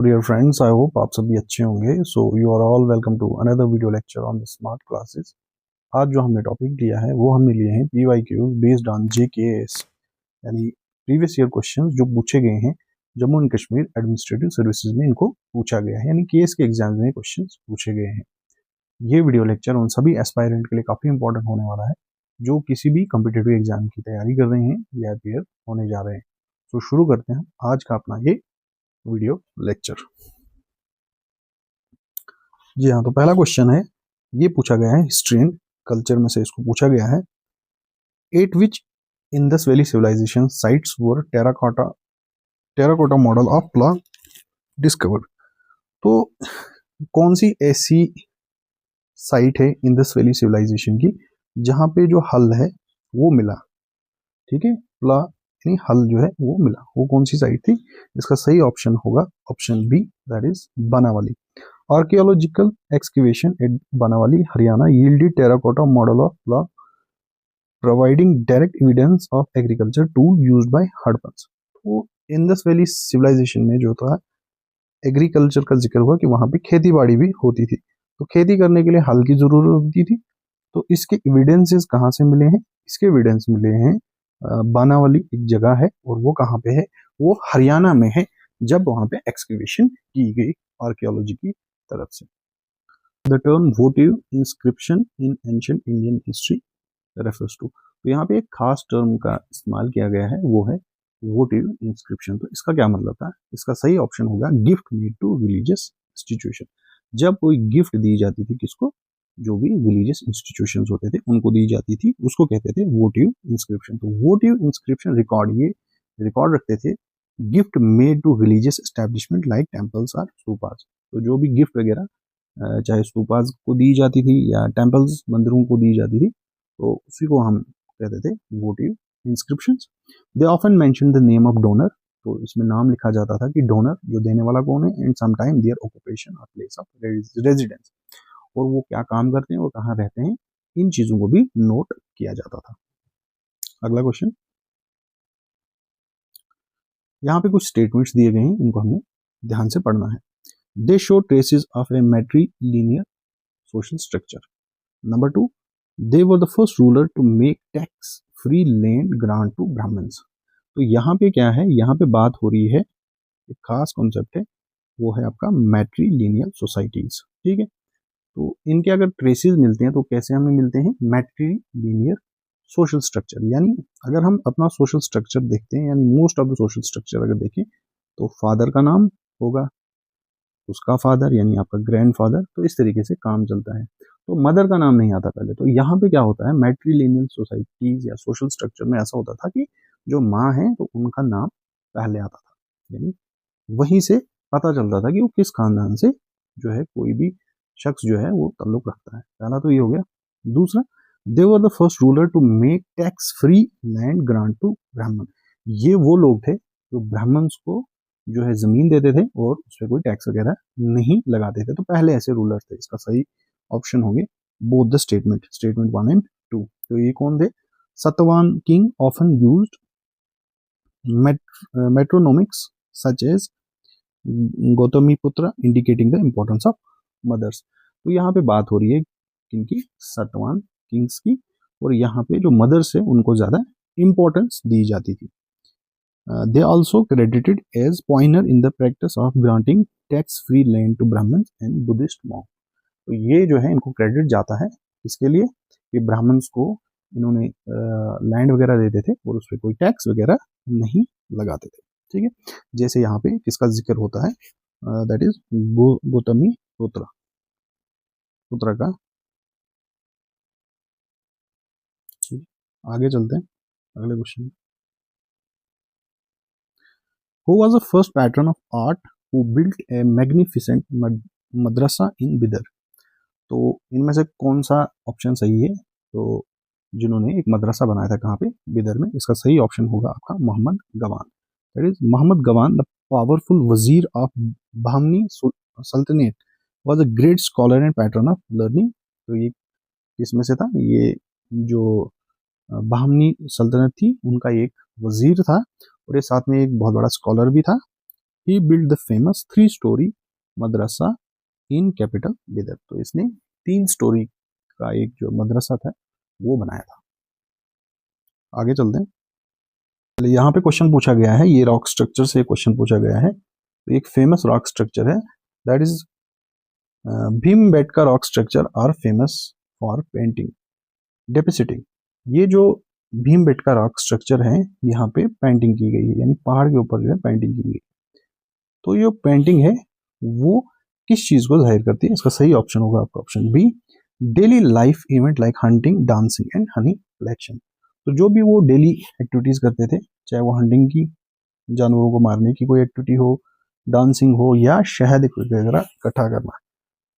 Dear friends, I hope आप सभी अच्छे होंगे। So you are all welcome to another video lecture on the smart classes. आज जो हमने टॉपिक लिया है वो हमने लिए हैं PYQs बेस्ड ऑन JKS, यानी प्रीवियस ईयर क्वेश्चंस जो पूछे गए हैं Jammu and Kashmir administrative services में, इनको पूछा गया है, यानी केस के एग्जाम में क्वेश्चंस पूछे गए हैं। ये वीडियो लेक्चर उन सभी एस्पायरेंट के लिए काफ़ी इंपॉर्टेंट होने वाला है जो किसी भी कम्पिटेटिव एग्जाम की तैयारी कर रहे हैं या अपियर होने जा रहे हैं। तो शुरू करते हैं आज का अपना ये वीडियो लेक्चर। जी हाँ, तो पहला क्वेश्चन है, ये पूछा गया है हिस्ट्री एंड कल्चर में से, इसको पूछा गया है at which Indus valley civilisation sites were terracotta model of plough discovered. तो कौन सी ऐसी साइट है इंडस वैली सिविलाइजेशन की जहां पे जो हल है वो मिला, ठीक है, प्ला यानी हल जो है वो मिला, वो कौन सी साइट थी? इसका सही ऑप्शन होगा option B, that is Banawali. Archaeological excavation at Banawali Haryana yielded terracotta model of law providing direct evidence of agriculture tool used by Harappans. तो इंडस वैली सिविलाइजेशन में जो था एग्रीकल्चर का जिक्र हुआ कि वहां पे खेती बाड़ी भी होती थी, तो खेती करने के लिए हल की जरूरत होती थी। तो इसके एविडेंसेस कहाँ से मिले हैं? इसके एविडेंस मिले हैं बानावाली एक जगह है, और वो कहाँ पे है? वो हरियाणा में है, जब वहां पे एक्सकेवेशन की गई आर्कियोलॉजी की तरफ से। The term votive inscription in ancient Indian history refers to. तो यहाँ पे एक खास टर्म का इस्तेमाल किया गया है, वो है वोटिव इंस्क्रिप्शन। तो इसका क्या मतलब था? इसका सही ऑप्शन होगा gift made to religious institution. जब कोई गिफ्ट दी जाती थी किसको? जो भी रिलीजियस इंस्टीट्यूशंस होते थे उनको दी जाती थी, उसको कहते थे वोटिव इंस्क्रिप्शन। तो वोटिव इंस्क्रिप्शन रिकॉर्ड, ये रिकॉर्ड रखते थे gift made to religious establishment like temples or stupas. तो जो भी गिफ्ट वगैरह चाहे स्तूपास को दी जाती थी या टेम्पल्स मंदिरों को दी जाती थी, तो उसी को हम कहते थे वोटिव inscriptions. They often mention the name of donor. तो इसमें नाम लिखा जाता था कि डोनर, जो देने वाला कौन है, एंड समटाइम देयर ऑक्यूपेशन और प्लेस ऑफ रेजिडेंस, और वो क्या काम करते हैं और कहाँ रहते हैं, इन चीजों को भी नोट किया जाता था। अगला क्वेश्चन, यहाँ पे कुछ स्टेटमेंट्स दिए गए हैं, इनको हमने ध्यान से पढ़ना है। They show traces of a matrilineal social structure. Number 2, they were the first ruler to make tax free land grant to Brahmins. तो यहाँ पे क्या है? यहाँ पे बात हो रही है, एक खास कॉन्सेप्ट है, वो है आपका मैट्रीलिनियल सोसाइटीज, ठीक है। तो इनके अगर ट्रेसेस मिलते हैं तो कैसे हमें मिलते हैं? मैट्रीलिनियर सोशल स्ट्रक्चर, यानी अगर हम अपना सोशल स्ट्रक्चर देखते हैं, यानी most of the social structure अगर देखें तो फादर का नाम होगा, उसका फादर यानी आपका ग्रैंड फादर, तो इस तरीके से काम चलता है। तो मदर का नाम नहीं आता पहले। तो यहाँ पे क्या होता है, मैट्रीलिनियल सोसाइटीज या सोशल स्ट्रक्चर में ऐसा होता था कि जो माँ है तो उनका नाम पहले आता था, यानी वहीं से पता चलता था कि वो किस खानदान से जो है कोई भी शख्स जो है वो ताल्लुक रखता है। पहला तो ये हो गया। दूसरा, they were the first ruler to make tax free land grant to Brahman. ये वो लोग थे जो ब्राह्मण्स को जो है जमीन देते थे और उस पर कोई टैक्स वगैरह नहीं लगाते थे। तो पहले ऐसे रूलर थे। इसका सही ऑप्शन होंगे बोथ द स्टेटमेंट 1 एंड 2। तो ये कौन थे? Satavahana king often used metronymics such as Gautamiputra indicating the importance of mothers. तो यहाँ पे बात हो रही है किनकी? सतवान किंग्स की, और यहाँ पे जो मदर्स है उनको ज्यादा इंपॉर्टेंस दी जाती थी। They also credited as pioneer in the practice of granting tax-free land to Brahmins and Buddhist monks। तो ये जो है इनको क्रेडिट जाता है इसके लिए कि ब्राह्मण्स को इन्होंने लैंड वगैरह देते थे और उस पर कोई टैक्स वगैरह नहीं लगाते थे, ठीक है। जैसे यहाँ पे किसका जिक्र होता है? दैट इज गौतमी पुत्र पुत्र का। ठीक, आगे चलते हैं अगले question. Who was the first patron of art who built a magnificent madrasa in Bidar? तो इनमें से कौन सा ऑप्शन सही है? तो जिन्होंने एक मदरसा बनाया था कहाँ पे? बिदर में। इसका सही ऑप्शन होगा आपका Mohammad Gawan. That is Mohammad Gawan, the powerful wazir of Bahmani Saltanat, was a great scholar and patron of learning. तो ये किसमें से था? ये जो बहमनी सल्तनत थी उनका एक वजीर था, और ये साथ में एक बहुत बड़ा स्कॉलर भी था। He build the famous 3 story madrasa in capital Bidar. तो इसने 3 स्टोरी का एक जो मदरसा था वो बनाया था। आगे चलते हैं। यहाँ पे क्वेश्चन पूछा गया है, ये रॉक स्ट्रक्चर से क्वेश्चन पूछा गया है। तो एक फेमस रॉक स्ट्रक्चर है, that is Bhimbetka rock structure are famous for painting depicting. ये जो भीमबेटका रॉक स्ट्रक्चर है यहाँ पे पेंटिंग की गई है, यानी पहाड़ के ऊपर जो है पेंटिंग की गई। तो ये पेंटिंग है वो किस चीज को जाहिर करती है? इसका सही ऑप्शन होगा आपका option B, daily life event like hunting, dancing and honey collection. तो जो भी वो डेली एक्टिविटीज करते थे, चाहे वो हंटिंग की, जानवरों को मारने की कोई एक्टिविटी हो, डांसिंग हो, या शहद वगैरह इकट्ठा करना,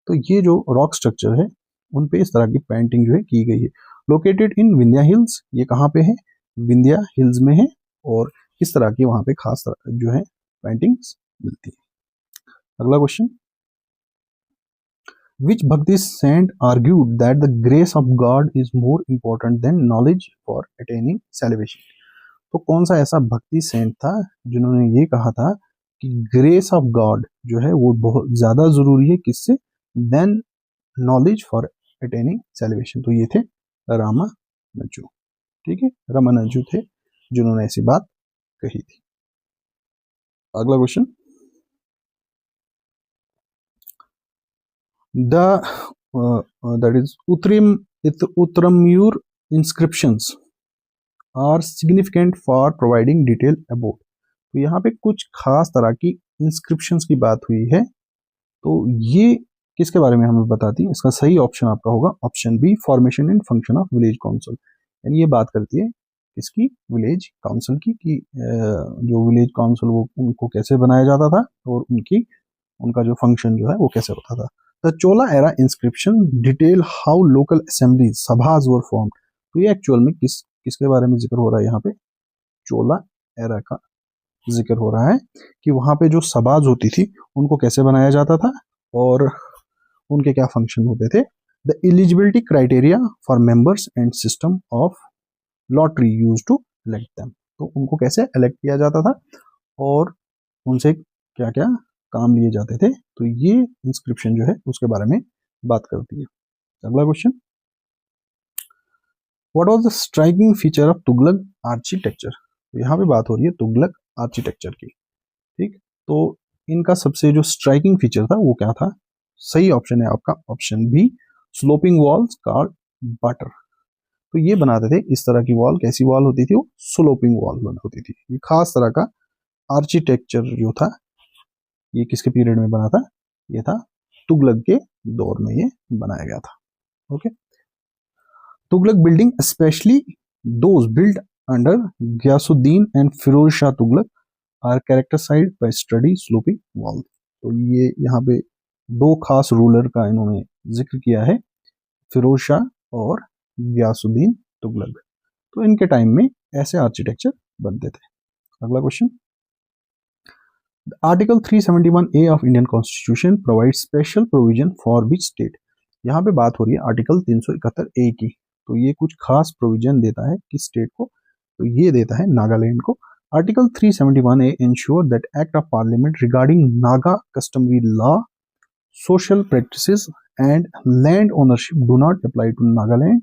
तो ये जो रॉक स्ट्रक्चर है उन पे इस तरह की पेंटिंग जो है की गई है। लोकेटेड इन विंध्या हिल्स, ये कहाँ पे है? विंध्या हिल्स में है, और इस तरह की वहां पे खास तरह जो है पेंटिंग्स मिलती है। अगला question, which bhakti saint argued that the grace of God is more important than knowledge for attaining celebration. तो कौन सा ऐसा भक्ति सेंट था जिन्होंने ये कहा था कि ग्रेस ऑफ गॉड जो है वो बहुत ज्यादा जरूरी है किससे? Than knowledge for attaining celebration. तो ये थे रामानुजू। ठीक है, रामानुजू थे जिन्होंने ऐसी बात कही थी। अगला question, that is Uttaramerur inscriptions are significant for providing detail about. तो यहाँ पे कुछ खास तरह की इंस्क्रिप्शंस की बात हुई है, तो ये किसके बारे में हमें बताती है? इसका सही ऑप्शन आपका होगा option B, formation and function of village council. यानी ये बात करती है इसकी विलेज काउंसिल की, कि जो विलेज काउंसिल वो उनको कैसे बनाया जाता था और उनका जो फंक्शन जो है वो कैसे होता था। The Chola era inscription detail how local assemblies sabhas were formed. तो ये एक्चुअल में किसके बारे में जिक्र हो रहा है? यहाँ पे चोला एरा का जिक्र हो रहा है कि वहां पे जो सभाज होती थी उनको कैसे बनाया जाता था और उनके क्या फंक्शन होते थे। The eligibility criteria for members and system of lottery use to elect them. तो उनको कैसे इलेक्ट किया जाता था और उनसे क्या क्या काम लिए जाते थे। तो ये इंस्क्रिप्शन जो है उसके बारे में बात करती है। अगला question, what was the striking feature of Tughlaq architecture. तो यहाँ पे बात हो रही है तुगलक आर्किटेक्चर की। ठीक, तो इनका सबसे जो स्ट्राइकिंग फीचर था वो क्या था? सही ऑप्शन है आपका option B, sloping walls called batter. तो ये बनाते थे इस तरह की वॉल, कैसी वॉल होती थी? वो स्लोपिंग वॉल होती थी। ये खास तरह का आर्किटेक्चर जो था ये किसके पीरियड में बना था? ये था तुगलक के दौर में ये बनाया गया था। Okay, Tughlaq building specially those build under Ghiyasuddin and Firoz Shah Tughlaq are characterised by sturdy sloping wall. तो ये यहाँ पे दो खास रूलर का इन्होंने जिक्र किया है, फिरोज शाह और गयासुद्दीन तुगलक। तो इनके टाइम में ऐसे आर्किटेक्चर बनते थे। अगला question, article 371A of Indian constitution provide special provision for which state. यहाँ पे बात हो रही है आर्टिकल 371A की। तो ये कुछ खास प्रोविजन देता है किस स्टेट को? तो ये देता है नागालैंड को। Article 371A ensure that act of parliament regarding Naga customary law, social practices and land ownership do not apply to Nagaland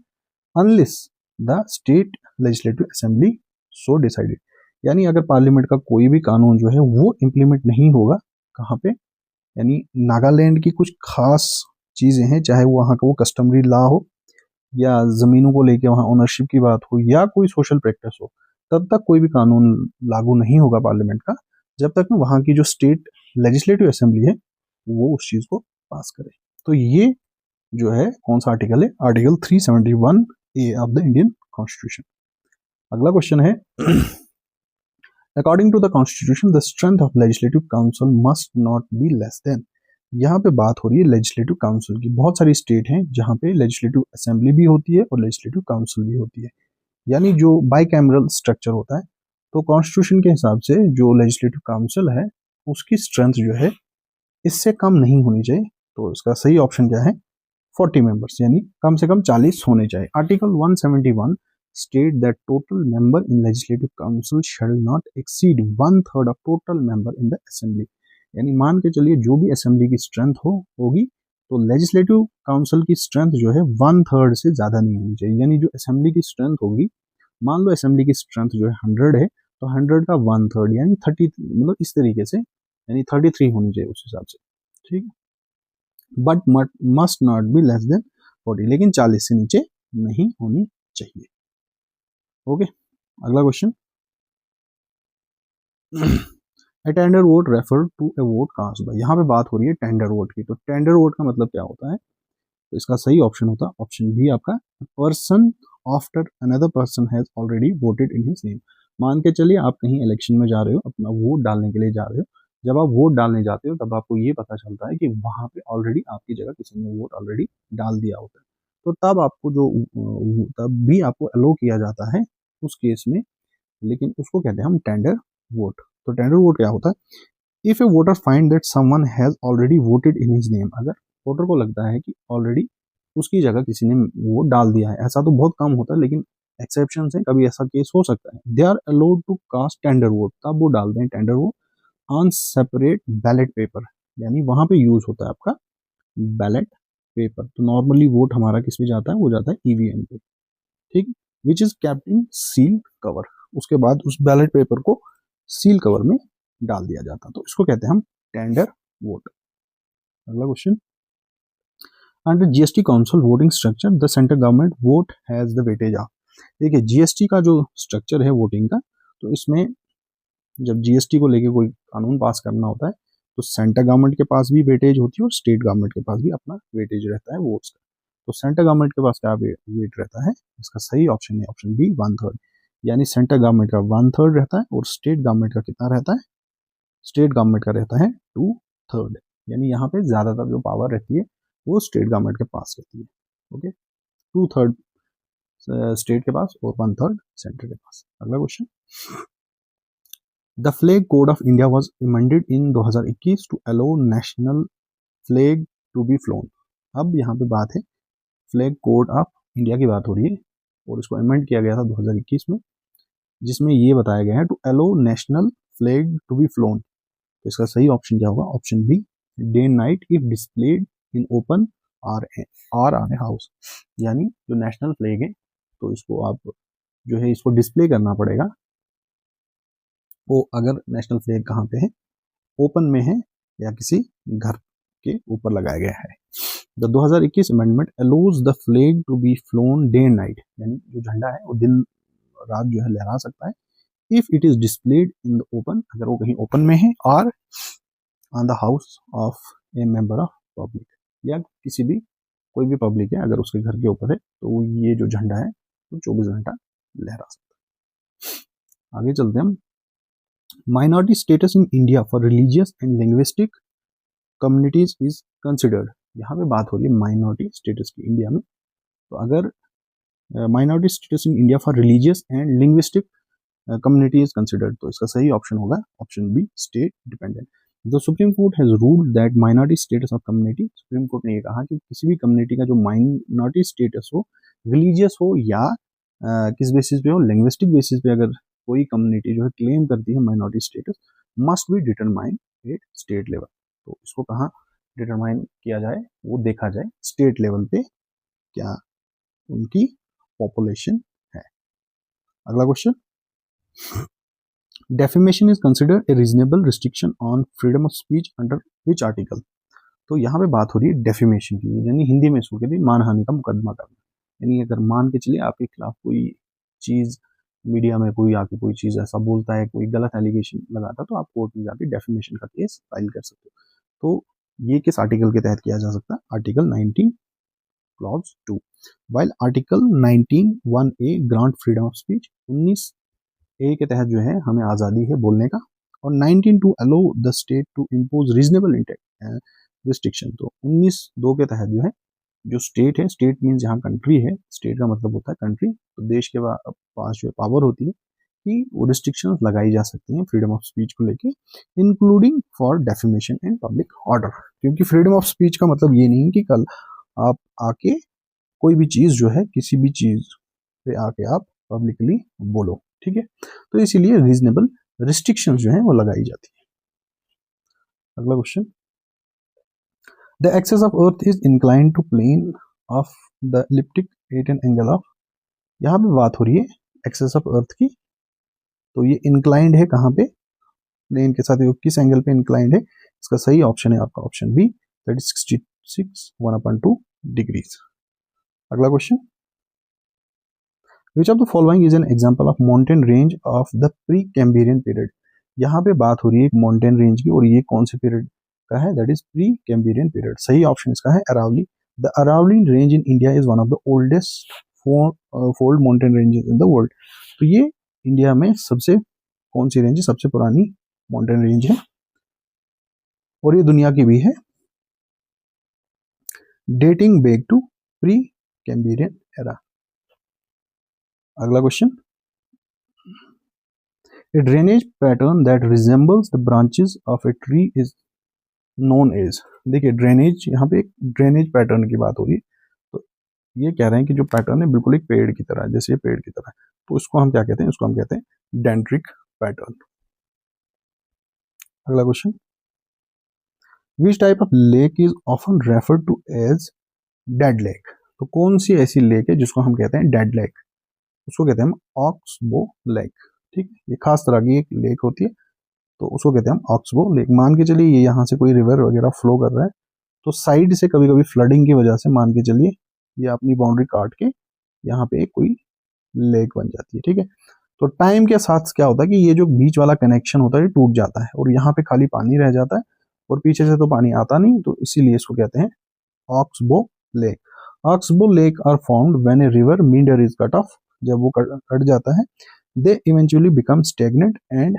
unless the state legislative assembly so decided. यानी अगर पार्लियामेंट का कोई भी कानून जो है वो इम्प्लीमेंट नहीं होगा कहाँ पे? यानी नागालैंड की कुछ खास चीजें हैं, चाहे वो वहाँ का वो कस्टमरी लॉ हो या जमीनों को लेके वहाँ ओनरशिप की बात हो या कोई सोशल प्रैक्टिस हो, तब तक कोई भी कानून लागू नहीं होगा पार्लियामेंट का जब तक वहाँ की जो स्टेट लेजिस्लेटिव असेंबली है वो उस चीज को पास करे। तो ये जो है कौन सा आर्टिकल है? Article 371A of the Indian constitution. अगला क्वेश्चन है, according to the constitution the strength of legislative council must not be less than. यहाँ पे बात हो रही है लेजिस्लेटिव काउंसिल की। बहुत सारी स्टेट हैं जहाँ पे लेजिस्लेटिव असेंबली भी होती है और लेजिस्लेटिव काउंसिल भी होती है, यानी जो बाइकैमरल स्ट्रक्चर होता है। तो कॉन्स्टिट्यूशन के हिसाब से जो लेजिस्लेटिव काउंसिल है उसकी स्ट्रेंथ जो है इससे कम नहीं होनी चाहिए। तो इसका सही ऑप्शन क्या है? 40 मेंबर्स, यानी कम से कम 40 होने चाहिए। Article 171 state that total member in legislative council shall not exceed 1/3 of total member in the assembly। यानी मान के चलिए जो भी असेंबली की स्ट्रेंथ होगी तो लेजिस्लेटिव काउंसिल की स्ट्रेंथ जो है 1/3 से ज्यादा नहीं होनी चाहिए। यानी जो असेंबली की स्ट्रेंथ होगी, मान लो असेंबली की स्ट्रेंथ जो है 100 है तो 100 का 1/3 यानी 30, मतलब इस तरीके से, यानी 33 होनी चाहिए उस हिसाब से, ठीक है। But must not be less then 40, लेकिन 40 से नीचे नहीं होनी चाहिए। ओके, अगला question. A tender vote refer to a vote cast by, यहाँ पे बात हो रही है टेंडर वोट की। तो टेंडर वोट का मतलब क्या होता है? तो इसका सही ऑप्शन होता है ऑप्शन बी आपका, person after another person has already voted in his name. मान के चलिए आप कहीं इलेक्शन में जा रहे हो, अपना वोट डालने के लिए जा रहे हो। जब आप वोट डालने जाते हो तब आपको ये पता चलता है कि वहां पे ऑलरेडी आपकी जगह किसी ने वोट ऑलरेडी डाल दिया होता है, तो तब आपको तब भी आपको अलो किया जाता है उस केस में, लेकिन उसको कहते हैं हम टेंडर वोट। तो टेंडर वोट क्या होता है? If A voter find that someone has already voted in his name, अगर वोटर को लगता है कि ऑलरेडी उसकी जगह किसी ने वोट डाल दिया है, ऐसा तो बहुत कम होता है लेकिन एक्सेप्शन है, कभी ऐसा केस हो सकता है, they are allowed to cast tender vote, तब वो डालते हैं tender vote on separate ballot paper. यानी वहां पे यूज होता है आपका बैलेट पेपर। तो नॉर्मली वोट हमारा किस पे जाता है? वो जाता है ईवीएम पे, ठीक, which is kept in seal cover. उसके बाद उस बैलेट पेपर को सील कवर में डाल दिया जाता, तो इसको कहते हैं हम टेंडर वोट। अगला question. Under GST council voting structure the central government vote has the weightage of. देखिए जीएसटी का जो स्ट्रक्चर है वोटिंग का, तो इसमें जब जीएसटी को लेके कोई कानून पास करना होता है तो सेंट्रल गवर्नमेंट के पास भी वेटेज होती है और स्टेट गवर्नमेंट के पास भी अपना वेटेज रहता है वोट्स का। तो सेंट्रल गवर्नमेंट के पास क्या वेट रहता है? इसका सही ऑप्शन है ऑप्शन बी 1/3, यानी सेंट्रल गवर्नमेंट का 1/3 रहता है और स्टेट गवर्नमेंट का कितना रहता है? स्टेट गवर्नमेंट का रहता है 2/3, यानी यहाँ पे ज्यादातर जो पावर रहती है वो स्टेट गवर्नमेंट के पास रहती है। ओके, 2/3 स्टेट के पास और 1/3 सेंटर के पास। अगला question. The flag code of India was amended in 2021 to allow national flag to be flown. अब यहाँ पे बात है फ्लैग कोड ऑफ इंडिया की बात हो रही है और इसको अमेंड किया गया था 2021 में, जिसमें ये बताया गया है to allow national flag to be flown. तो इसका सही ऑप्शन क्या होगा? Option B, day night if displayed in open or on a house. यानी जो नेशनल फ्लैग है तो इसको आप जो है इसको डिस्प्ले करना पड़ेगा, वो अगर नेशनल फ्लैग कहाँ पे है? ओपन में है या किसी घर के ऊपर लगाया गया है। The 2021 amendment allows the flag to be flown day and night, यानी जो झंडा है वो दिन रात जो है लहरा सकता है। If it is displayed in the open, अगर वो कहीं ओपन में है, और on the house of A member of public, या किसी भी कोई भी पब्लिक है अगर उसके घर के ऊपर है तो ये जो झंडा है वो 24 घंटा लहरा सकता है। आगे चलते हैं हम। Minority status in India for religious and linguistic communities is considered. यहाँ पे बात हो रही है माइनॉरिटी स्टेटस की इंडिया में। तो अगर minority status in India for religious and linguistic community is considered, तो इसका सही ऑप्शन होगा option B, state dependent. The supreme court has ruled that minority status of community, supreme court ने ये कहा कि किसी भी कम्युनिटी का जो माइनॉरिटी स्टेटस हो, रिलीजियस हो या किस बेसिस पे हो, लिंग्विस्टिक बेसिस पे, अगर कोई कम्युनिटी जो है क्लेम करती है minority status, must be determine at state level. तो इसको कहाँ डिटरमाइन किया जाए? वो देखा जाए स्टेट लेवल पे क्या उनकी पॉपुलेशन है। अगला question. Defamation is considered a reasonable restriction on freedom of speech under which article. तो यहाँ पे बात हो रही है डेफेमेशन की, यानी हिंदी में इसको कहते हैं मानहानि का मुकदमा करना। यानी अगर मान के चलिए आपके खिलाफ कोई चीज मीडिया में कोई आके कोई चीज ऐसा बोलता है, कोई गलत एलिगेशन लगाता है, तो आप कोर्ट में जाके डेफेमेशन का केस फाइल कर सकते हो। तो ये किस आर्टिकल के तहत किया जा सकता है? Article 19 clause 2। While article 19(1)(a) grant freedom of speech, 19(a) के तहत जो है हमें आज़ादी है बोलने का, और 19(2) allow the state to impose reasonable restriction. तो 19(2) के तहत जो है जो स्टेट है, स्टेट मीन्स यहाँ कंट्री है, स्टेट का मतलब होता है कंट्री, तो देश के पास जो पावर होती है कि वो रिस्ट्रिक्शन लगाई जा सकती हैं फ्रीडम ऑफ स्पीच को लेके, including for defamation and public order. क्योंकि फ्रीडम ऑफ स्पीच का मतलब ये नहीं कि कल आप आके कोई भी चीज जो है किसी भी चीज पे आके आप पब्लिकली बोलो, ठीक है। तो इसीलिए रीजनेबल रिस्ट्रिक्शंस जो है वो लगाई जाती है। अगला question, the axis of earth is inclined to plane of the ecliptic at an angle of, यहाँ पे बात हो रही है एक्सेस ऑफ अर्थ की, तो ये इंक्लाइंड है कहाँ पे, प्लेन के साथ किस एंगल पे इंक्लाइंड है, इसका सही ऑप्शन है आपका option B, that is 66 1/2 degrees. अगला question, which of the following is an example of mountain range of the pre Cambrian period, यहाँ पे बात हो रही है माउंटेन रेंज की और ये कौन से पीरियड का है, that is pre Cambrian period. सही ऑप्शन इसका है Aravalli. The Aravalli range in India is one of the oldest fold mountain ranges in the world. तो ये इंडिया में सबसे कौन सी रेंज है, सबसे पुरानी माउंटेन रेंज है और ये दुनिया की भी है, dating back to Precambrian era. अगला question, a drainage pattern that resembles the branches of a tree is known as, देखिए ड्रेनेज, यहाँ पे एक ड्रेनेज पैटर्न की बात हो रही है, तो ये कह रहे हैं कि जो पैटर्न है बिल्कुल एक पेड़ की तरह, जैसे ये पेड़ की तरह, तो इसको हम क्या कहते हैं, इसको हम कहते हैं डेंड्रिक पैटर्न। अगला question, which type of lake is often referred to as dead lake, तो कौन सी ऐसी लेक है जिसको हम कहते हैं डेड लेक, उसको कहते हैं हम ऑक्सबो लेक, ठीक है। ये खास तरह की एक लेक होती है, तो उसको कहते हैं हम ऑक्सबो लेक। मान के चलिए ये यहाँ से कोई रिवर वगैरह फ्लो कर रहा है, तो साइड से कभी कभी फ्लडिंग की वजह से मान के चलिए ये अपनी बाउंड्री काट के यहाँ पे कोई लेक बन जाती है, ठीक है। तो टाइम के साथ क्या होता है कि ये जो बीच वाला कनेक्शन होता है ये टूट जाता है और यहाँ पे खाली पानी रह जाता है और पीछे से तो पानी आता नहीं, तो इसीलिए इसको कहते हैं oxbow lake. Oxbow lake are formed when a river meander is cut off, जब वो कट जाता है, they eventually become stagnant and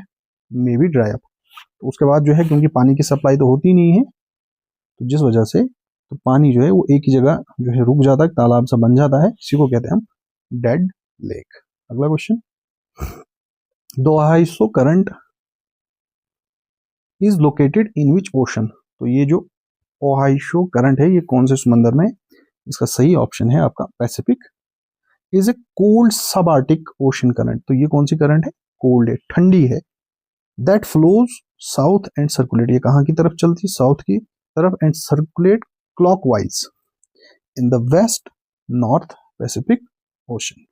may be dry up, तो उसके बाद जो है क्योंकि पानी की सप्लाई तो होती नहीं है, तो जिस वजह से तो पानी जो है वो एक ही जगह जो है रुक जाता है, तालाब सा बन जाता है, इसी को कहते हैं हम डेड लेक। अगला question, the Ohio current is located in which ocean, तो ये जो ओहायो करंट है ये कौन से समंदर में, इसका सही ऑप्शन है आपका पैसिफिक। इज ए कोल्ड सब आर्टिक ओशन करंट, तो ये कौन सी करंट है, कोल्ड है, ठंडी है, that flows south and circulate, ये कहाँ की तरफ चलती है, साउथ की तरफ, and circulate clockwise in the west north Pacific ocean.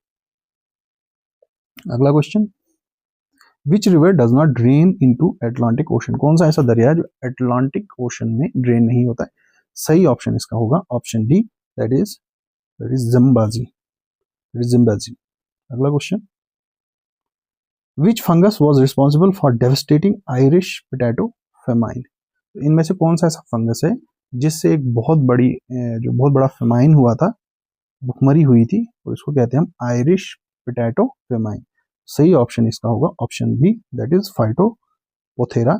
अगला question, which river does not drain into Atlantic ocean, कौन सा ऐसा दरिया है जो अटलांटिक ओशन में ड्रेन नहीं होता है, सही ऑप्शन इसका होगा ऑप्शन डी, दैट इज जिम्बाजी, जिम्बाजी। अगला question, which fungus was responsible for devastating Irish potato famine, इनमें से कौन सा ऐसा फंगस है जिससे एक बहुत बड़ा फेमाइन हुआ था, भुखमरी हुई थी, और इसको कहते हैं हम आयरिश पोटैटो फेमाइन। सही ऑप्शन इसका होगा option B, that is phytophthora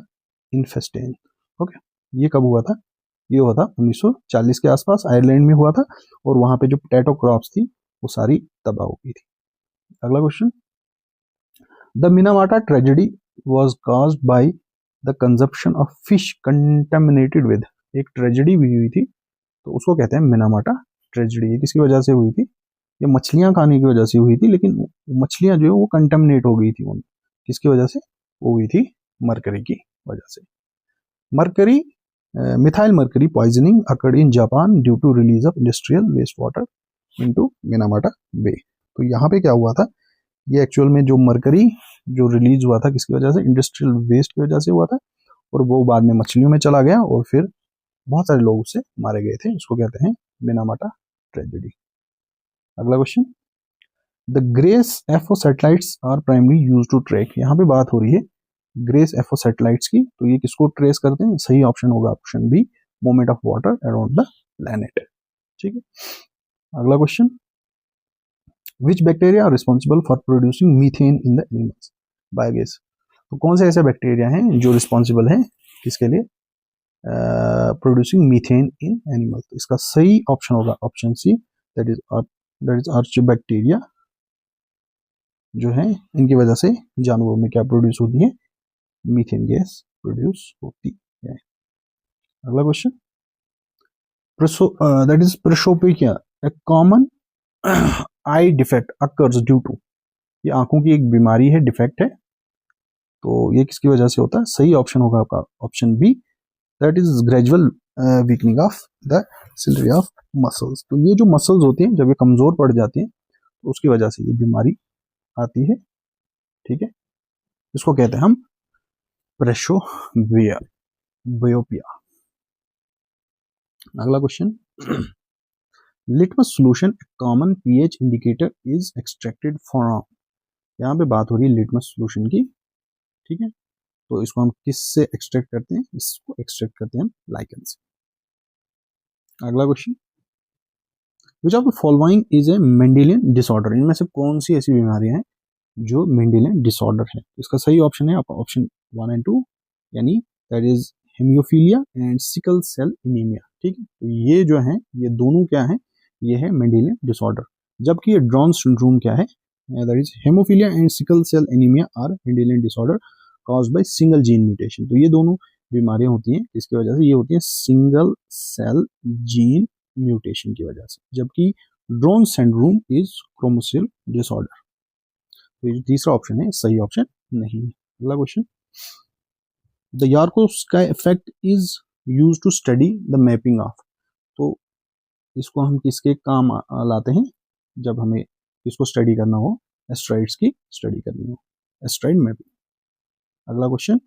infestans. Okay, ये कब हुआ था, ये हुआ था 1940 के आसपास, आयरलैंड में हुआ था, और वहां पे जो पोटैटो क्रॉप्स थी वो सारी तबाह हो गई थी। अगला question, the Minamata tragedy was caused by the consumption of fish contaminated with, एक ट्रेजेडी भी हुई थी, तो उसको कहते हैं मिनामाटा ट्रेजेडी। ये किसकी वजह से हुई थी, ये मछलियां खाने की वजह से हुई थी, लेकिन मछलियां जो है वो कंटेमिनेट हो गई थी, उन किसकी वजह से, वो हुई थी मरकरी की वजह से। Mercury methyl mercury poisoning occurred in Japan due to release of industrial waste water into Minamata bay. तो यहाँ पे क्या हुआ था, ये एक्चुअल में जो मरकरी जो रिलीज हुआ था किसकी वजह से, इंडस्ट्रियल वेस्ट की वजह से हुआ था, और वो बाद में मछलियों में चला गया और फिर बहुत सारे लोग उससे मारे गए थे, इसको कहते हैं मिनामाटा ट्रेजेडी। अगला question, the GRACE FO satellites are primary use to track, यहाँ पे बात हो रही है ग्रेस एफओ सैटेलाइट्स की, तो ये किसको ट्रेस करते हैं, सही ऑप्शन होगा option B, movement of water around the planet, ठीक है। अगला question, which bacteria are responsible for producing methane in the animals, biogas, तो कौन से ऐसे बैक्टीरिया हैं जो रिस्पॉन्सिबल हैं किसके लिए, प्रोड्यूसिंग मीथेन इन एनिमल, तो इसका सही ऑप्शन होगा ऑप्शन सी, दैट इज आर्चिबैक्टीरिया, जो है इनकी वजह से जानवरों में क्या प्रोड्यूस होती है, मीथेन गैस प्रोड्यूस होती है। अगला question, that is presbyopia, a common eye defect occurs due to, ये आंखों की एक बीमारी है, डिफेक्ट है। तो ये किसकी वजह से होता है? सही ऑप्शन होगा आपका option B, that is gradual weakening of the ciliary of muscles. तो ये जो मसल्स होती हैं जब ये कमजोर पड़ जाती हैं तो उसकी वजह से ये बीमारी आती है, ठीक है। इसको कहते हैं हम प्रेशोविया बायोपिया। अगला question, litmus solution common pH indicator is extracted from. यहाँ पे बात हो रही है लिटमस सोल्यूशन की, ठीक है। तो इसको हम किससे एक्सट्रैक्ट करते हैं? इसको एक्सट्रैक्ट करते हैं हम लाइकन से। अगला question, which of the following is a Mendelian disorder. इनमें से कौन सी ऐसी बीमारियां हैं जो मेंडेलियन डिसऑर्डर है? इसका सही ऑप्शन है आपका ऑप्शन 1 एंड 2, यानी that is haemophilia and sickle cell anaemia, ठीक है। तो ये जो है ये दोनों क्या है? ये है मेंडेलियन डिसऑर्डर। जबकि ये ड्रॉन सिंड्रोम क्या है? That is haemophilia and sickle cell anaemia are Mendelian disorder caused by single gene mutation. तो ये दोनों बीमारियां होती हैं इसकी वजह से, ये होती हैं सिंगल सेल जीन म्यूटेशन की वजह से। जबकि drone syndrome is chromosomal disorder. तो ये तीसरा ऑप्शन है, सही ऑप्शन नहीं है। अगला question, the Yarkovsky effect is use to study the mapping of. तो इसको हम किसके काम लाते हैं? जब हमें इसको स्टडी करना हो, एस्ट्रॉइड्स की स्टडी करनी हो, एस्ट्रॉइड मैपिंग। अगला question,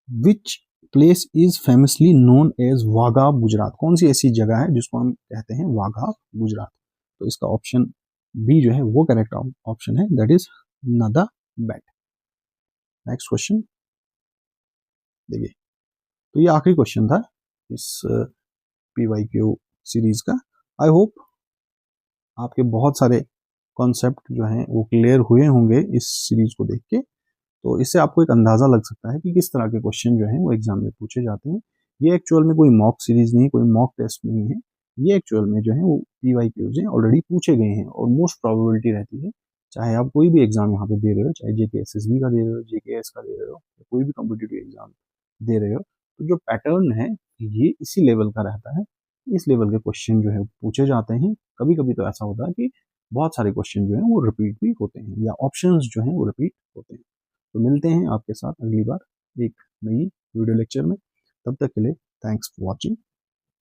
which place is famously known as Wagha Gujarat. कौन सी ऐसी जगह है जिसको हम कहते हैं वाघा गुजरात? तो इसका ऑप्शन बी जो है वो करेक्ट ऑप्शन है, that is Nada Bet. Next question देखिए, तो ये आखिरी क्वेश्चन था इस PYQ सीरीज का। आई होप आपके बहुत सारे कॉन्सेप्ट जो हैं वो क्लियर हुए होंगे इस सीरीज को देख के। तो इससे आपको एक अंदाजा लग सकता है कि किस तरह के क्वेश्चन जो हैं वो एग्जाम में पूछे जाते हैं। ये एक्चुअल में कोई मॉक सीरीज नहीं, कोई मॉक टेस्ट नहीं है। ये एक्चुअल में जो है वो PYQs हैं, ऑलरेडी पूछे गए हैं और मोस्ट प्रोबेबिलिटी रहती है, चाहे आप कोई भी एग्जाम यहाँ पे दे रहे हो, चाहे JKSSB का दे रहे हो, JKS का दे रहे हो, या कोई भी कॉम्पिटिटिव एग्जाम दे रहे हो, तो जो पैटर्न है ये इसी लेवल का रहता है। इस लेवल के क्वेश्चन जो है पूछे जाते हैं। कभी कभी तो ऐसा होता है कि बहुत सारे क्वेश्चन जो है वो रिपीट भी होते हैं, या ऑप्शंस जो हैं वो रिपीट होते हैं। तो मिलते हैं आपके साथ अगली बार एक नई वीडियो लेक्चर में। तब तक के लिए थैंक्स फॉर वॉचिंग।